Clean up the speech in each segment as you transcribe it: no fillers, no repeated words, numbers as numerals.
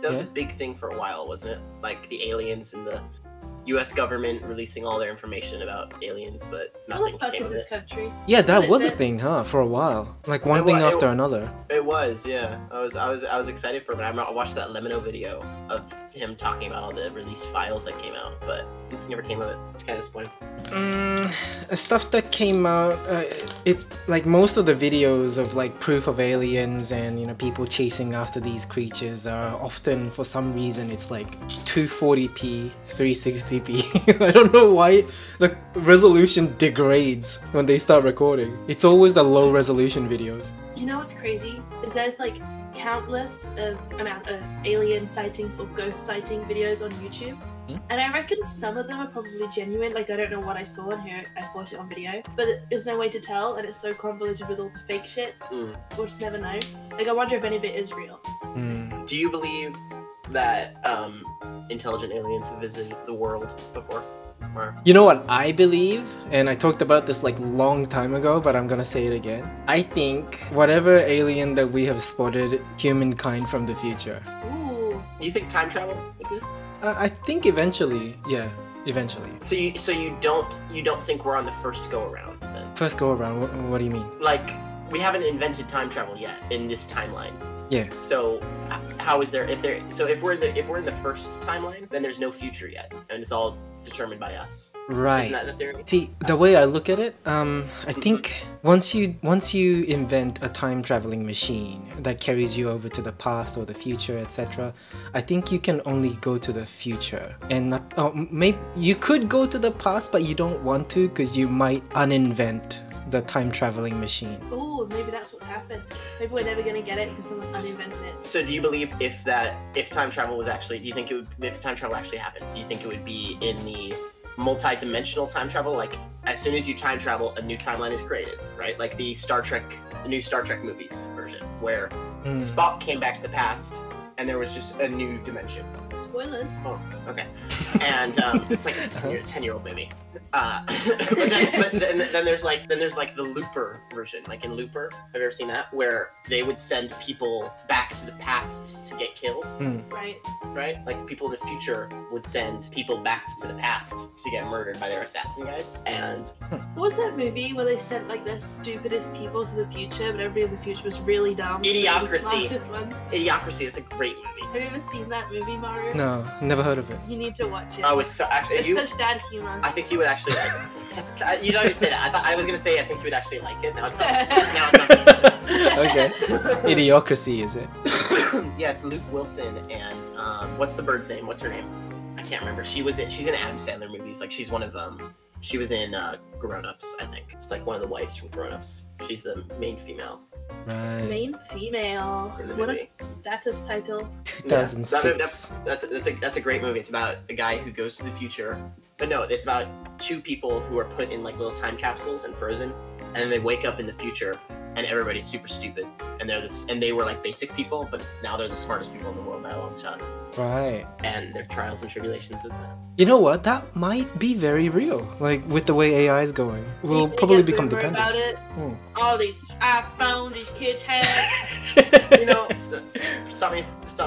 that was a big thing for a while, wasn't it? Like the aliens and the U.S. government releasing all their information about aliens, but nothing What the fuck came is of this it. country? Yeah, that What was is a it? thing, huh? For a while, like one thing after another. It was, yeah. I was excited for it. I watched that Lemino video of him talking about all the released files that came out, but nothing ever came of it. It's kind of disappointing. Stuff that came out, it's like most of the videos of like proof of aliens and, you know, people chasing after these creatures are often, for some reason, it's like 240p, 360p. I don't know why the resolution degrades when they start recording. It's always the low resolution videos. You know what's crazy? Is there's like countless amount of alien sightings or ghost sighting videos on YouTube. And I reckon some of them are probably genuine. Like, I don't know what I saw and here I caught it on video, but there's no way to tell, and it's so convoluted with all the fake shit. We'll just never know. Like, I wonder if any of it is real. Do you believe that intelligent aliens have visited the world before? Or... You know what I believe, and I talked about this like long time ago, but I'm gonna say it again. I think whatever alien that we have spotted, humankind from the future. Ooh. Do you think time travel exists? I think eventually, yeah, eventually. So you don't think we're on the first go around then? First go around. What do you mean? Like, we haven't invented time travel yet in this timeline. Yeah. So how is there if we're in the first timeline, then there's no future yet, and it's all determined by us. Right. Isn't that the theory? See, the way I look at it, I think once you invent a time traveling machine that carries you over to the past or the future, etc., I think you can only go to the future and not. Maybe you could go to the past, but you don't want to because you might uninvent the time traveling machine. Oh, maybe that's what's happened. Maybe we're never gonna get it because someone uninvented it. So do you believe if time travel was actually, do you think if time travel actually happened, do you think it would be in the multi-dimensional time travel? Like, as soon as you time travel, a new timeline is created, right? Like the new Star Trek movies version, where Spock came back to the past and there was just a new dimension. Spoilers. Oh, okay. And it's like a 10-year-old movie. But then there's like the Looper version. Like in Looper, have you ever seen that? Where they would send people back to the past to get killed. Right. Right? Like people in the future would send people back to the past to get murdered by their assassin guys. And what was that movie where they sent like the stupidest people to the future, but everybody in the future was really dumb? Idiocracy. The smartest ones. Idiocracy. It's a great movie. Have you ever seen that movie, Mario? No, never heard of it. You need to watch it. Oh, it's so actually. It's such dad humor. I think you would actually like it. You don't even say that. I was gonna say I think you would actually like it. Now it's not. Now it's not. Okay. Idiocracy, is it? Yeah, it's Luke Wilson and what's the bird's name? What's her name? I can't remember. She's in Adam Sandler movies. Like she's one of she was in Grown Ups, I think. It's like one of the wives from Grown Ups. She's the main female. Right. Main female. What a status title. 2006. Yeah, that's a great movie. It's about a guy who goes to the future. But no, it's about two people who are put in like little time capsules and frozen, and then they wake up in the future and everybody's super stupid. And they were like basic people, but now they're the smartest people in the world by a long shot. Right. And their trials and tribulations of that. You know what? That might be very real. Like with the way AI is going, we'll probably become dependent. About it. All these iPhones these kids have. You know, stop me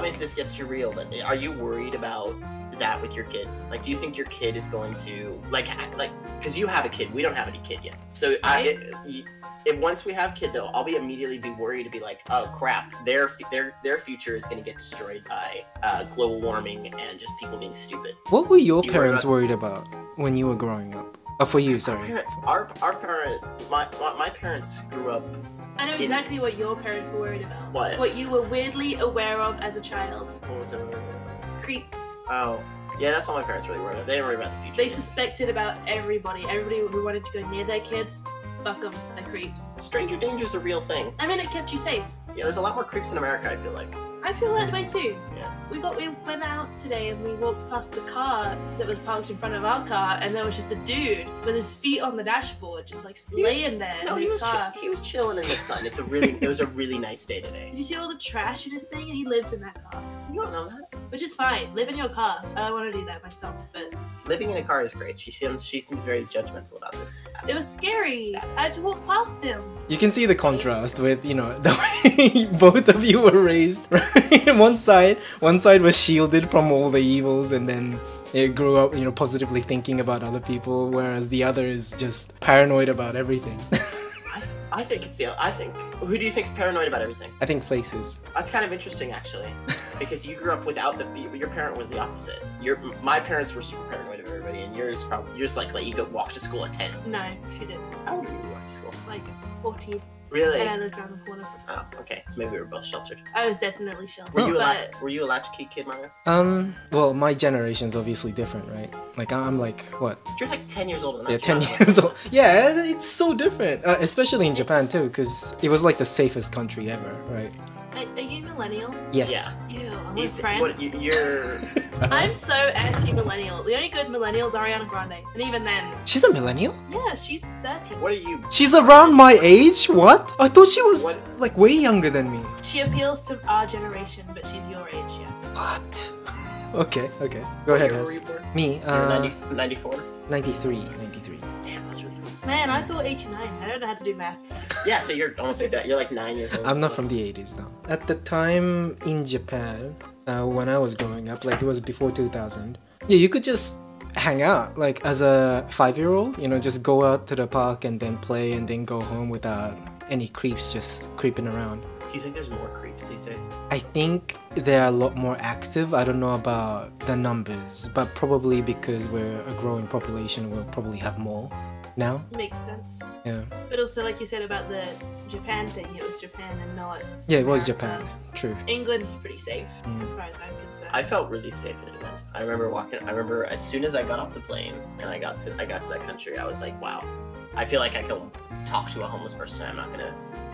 if this gets too real. But are you worried about that with your kid? Like, do you think your kid is going to like because you have a kid, we don't have any kid yet. So if once we have kid though, I'll immediately be worried to be like, oh crap, their future is going to get destroyed by global warming and just people being stupid. What were your parents worried about when you were growing up? For you, sorry. My parents grew up. I know exactly what your parents were worried about. What you were weirdly aware of as a child. What was it? Creeps. Oh. Yeah, that's all my parents really worried about. They didn't worry about the future. They suspected about everybody. Everybody who wanted to go near their kids, fuck them, they're creeps. Stranger danger's a real thing. I mean, it kept you safe. Yeah, there's a lot more creeps in America, I feel like. I feel that way too. Yeah. We went out today and we walked past the car that was parked in front of our car, and there was just a dude with his feet on the dashboard, just like laying there in his car. He was chilling in the sun. It was a really nice day today. Did you see all the trash in his thing? And he lives in that car. You don't know that. Which is fine. Live in your car. I want to do that myself, but living in a car is great. She seems very judgmental about this. It was scary. I had to walk past him. You can see the contrast with, you know, the way both of you were raised. Right? One side was shielded from all the evils, and then it grew up, you know, positively thinking about other people, whereas the other is just paranoid about everything. I think it's the. I think. Who do you think's paranoid about everything? I think Flakes is. That's kind of interesting, actually, because you grew up without your parent was the opposite. My parents were super paranoid of everybody, and yours like let you go walk to school at 10. No, she didn't. How old were you walk to school? Like 14. Really? And I lived around the corner from. Oh, okay. So maybe we were both sheltered. I was definitely sheltered. Were you a latchkey kid, Maya? Well, my generation's obviously different, right? Like, I'm like, what? You're like 10 years older than us. Yeah, 10 years old. Yeah, it's so different. Especially in Japan, too, because it was like the safest country ever, right? Are you millennial? Yes. Ew, I'm He's- with friends. You're. I'm so anti-millennial. The only good millennial is Ariana Grande. And even then, She's a millennial? yeah, she's 13. What are you? She's around my age? What? I thought she was, like, way younger than me. She appeals to our generation, but she's your age, yeah. What? Okay. Go ahead, Where guys. were you born? Me, You're 94? 93. Damn, that's really close. Man, I thought 89. I don't know how to do maths. Yeah, so you're almost exact. You're like 9 years old. I'm not from the 80s, though. At the time in Japan, when I was growing up, like, it was before 2000, yeah, you could just hang out, like, as a 5-year-old, you know, just go out to the park and then play and then go home without any creeps just creeping around. Do you think there's more creeps these days? I think they're a lot more active. I don't know about the numbers, but probably because we're a growing population, we'll probably have more now. Makes sense. Yeah. But also, like you said about the Japan thing, it was Japan and not Yeah, it was America. Japan. True. England's pretty safe, as far as I'm concerned. I felt really safe in England. I remember as soon as I got off the plane and I got to that country, I was like, wow. I feel like I can talk to a homeless person. I'm not gonna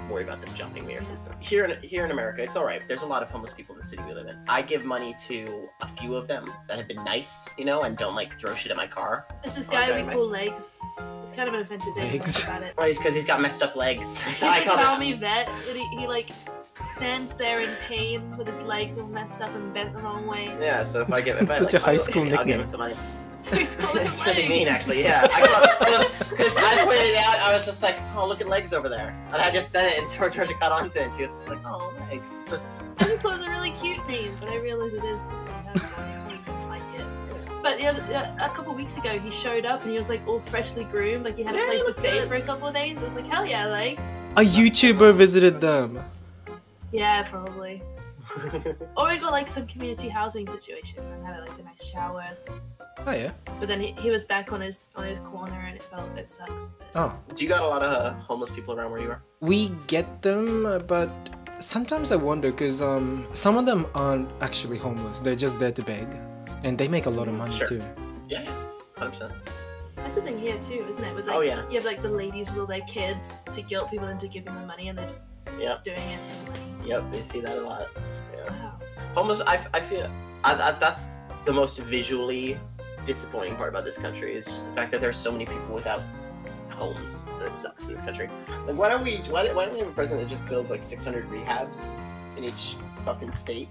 worry about them jumping me or something. Here in America, it's all right. There's a lot of homeless people in the city we live in. I give money to a few of them that have been nice, you know, and don't like throw shit at my car. There's this guy we call Legs. It's kind of an offensive name Legs. about it. Well, he's because he's got messed up legs. So He's I a call army vet, and he like stands there in pain with his legs all messed up and bent the wrong way. Yeah, so if I give Such a high school I'll give nickname. him some money. So he's called him It's really Legs. mean, actually. Yeah, because I pointed it out. I was just like, "Oh, look at legs over there," and I just said it, and Georgia caught onto it, and she was just like, "Oh, legs." I just thought it was a really cute name, but I realized it is. That's why I didn't like it. But a couple weeks ago, he showed up and he was like all freshly groomed, like he had a Yeah, place he to looked stay good. for a couple of days. I was like, hell yeah, Legs. A YouTuber visited them. Yeah, probably. Or we got like some community housing situation and had like a nice shower. Oh yeah. But then he was back on his corner and it sucks. But Oh. Do you got a lot of homeless people around where you are? We get them, but sometimes I wonder because some of them aren't actually homeless. They're just there to beg, and they make a lot of money Sure. too. Yeah, 100%. that's the thing here too, isn't it? With like, Oh, yeah. You have like the ladies with all their kids to guilt people into giving them money, and they're just Yep. doing it for money. Yep, we see that a lot. Yeah. Wow. Homeless. I feel that's the most visually disappointing part about this country is just the fact that there's so many people without homes, and it sucks in this country. Like, why don't we have a president that just builds like 600 rehabs in each fucking state,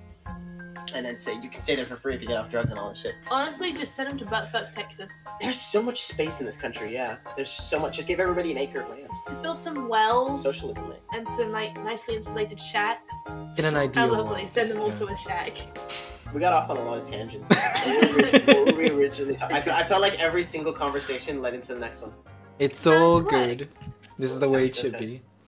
and then say you can stay there for free if you get off drugs and all that shit? Honestly, just send him to buttfuck Texas. There's so much space in this country. Yeah, there's so much. Just give everybody an acre of land. Just build some wells Socialism, mate. and some like nicely insulated shacks. In an How ideal lovely. world. Send them all Yeah. to a shack. We got off on a lot of tangents. What were we originally talking? I felt like every single conversation led into the next one. It's all That's right. good. This is the way it should be.